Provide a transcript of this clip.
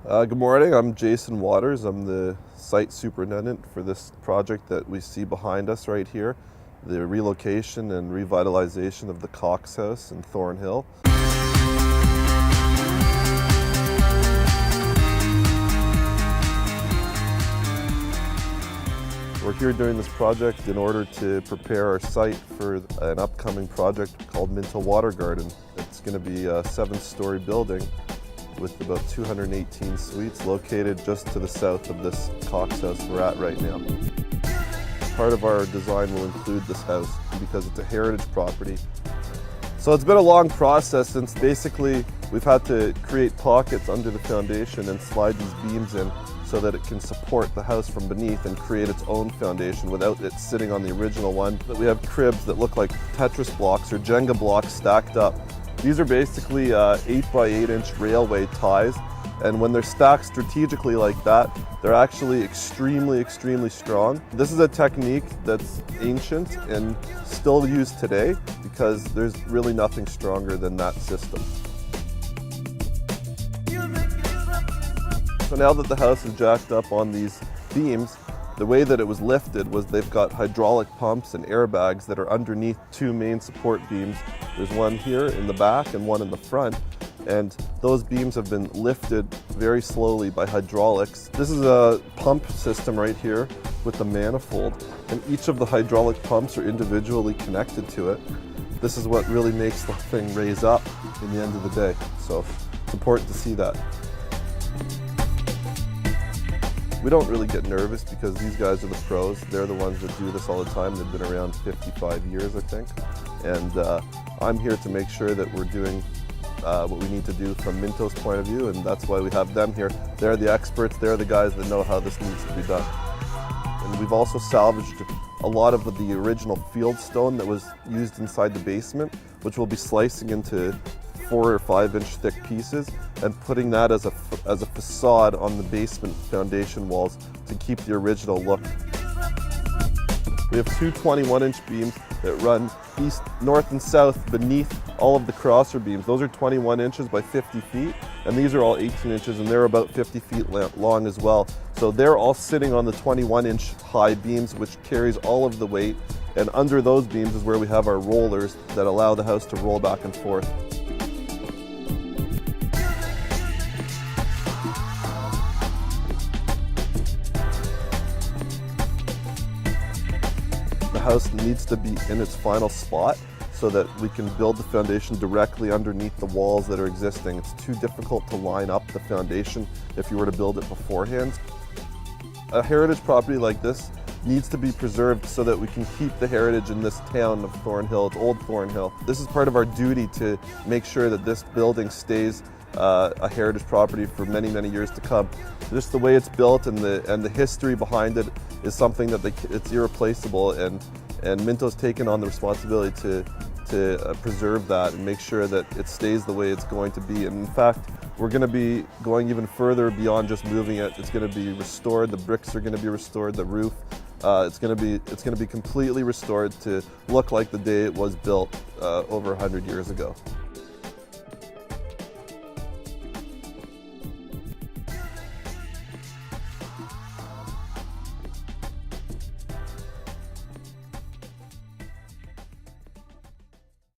Good morning, I'm Jason Waters. I'm the site superintendent for this project that we see behind us right here, the relocation and revitalization of the Cox House in Thornhill. We're here doing this project in order to prepare our site for an upcoming project called Minto WaterGarden. It's going to be a 7-story building with about 218 suites located just to the south of this Cox House we're at right now. Part of our design will include this house because it's a heritage property. So it's been a long process since basically we've had to create pockets under the foundation and slide these beams in so that it can support the house from beneath and create its own foundation without it sitting on the original one. But we have cribs that look like Tetris blocks or Jenga blocks stacked up. These are basically 8 by 8 inch railway ties, and when they're stacked strategically like that, they're actually extremely strong. This is a technique that's ancient and still used today because there's really nothing stronger than that system. So now that the house is jacked up on these beams, the way that it was lifted was they've got hydraulic pumps and airbags that are underneath 2 main support beams. There's one here in the back and one in the front, and those beams have been lifted very slowly by hydraulics. This is a pump system right here with the manifold, and each of the hydraulic pumps are individually connected to it. This is what really makes the thing raise up in the end of the day, so it's important to see that. We don't really get nervous because these guys are the pros. They're the ones that do this all the time. They've been around 55 years, I think. And I'm here to make sure that we're doing what we need to do from Minto's point of view, and that's why we have them here. They're the experts. They're the guys that know how this needs to be done. And we've also salvaged a lot of the original field stone that was used inside the basement, which we'll be slicing into 4 or 5 inch thick pieces and putting that as a facade on the basement foundation walls to keep the original look. We have 2 21-inch beams that run east, north, and south beneath all of the crosser beams. Those are 21 inches by 50 feet, and these are all 18 inches, and they're about 50 feet long as well. So they're all sitting on the 21-inch high beams, which carries all of the weight, and under those beams is where we have our rollers that allow the house to roll back and forth. The house needs to be in its final spot so that we can build the foundation directly underneath the walls that are existing. It's too difficult to line up the foundation if you were to build it beforehand. A heritage property like this needs to be preserved so that we can keep the heritage in this town of Thornhill. It's old Thornhill. This is part of our duty to make sure that this building stays a heritage property for many years to come. Just the way it's built and the history behind it is something that it's irreplaceable, and Minto's taken on the responsibility to preserve that and make sure that it stays the way it's going to be. And in fact, we're going to be going even further beyond just moving it. It's going to be restored. The bricks are going to be restored. The roof. It's going to be completely restored to look like the day it was built over 100 years ago.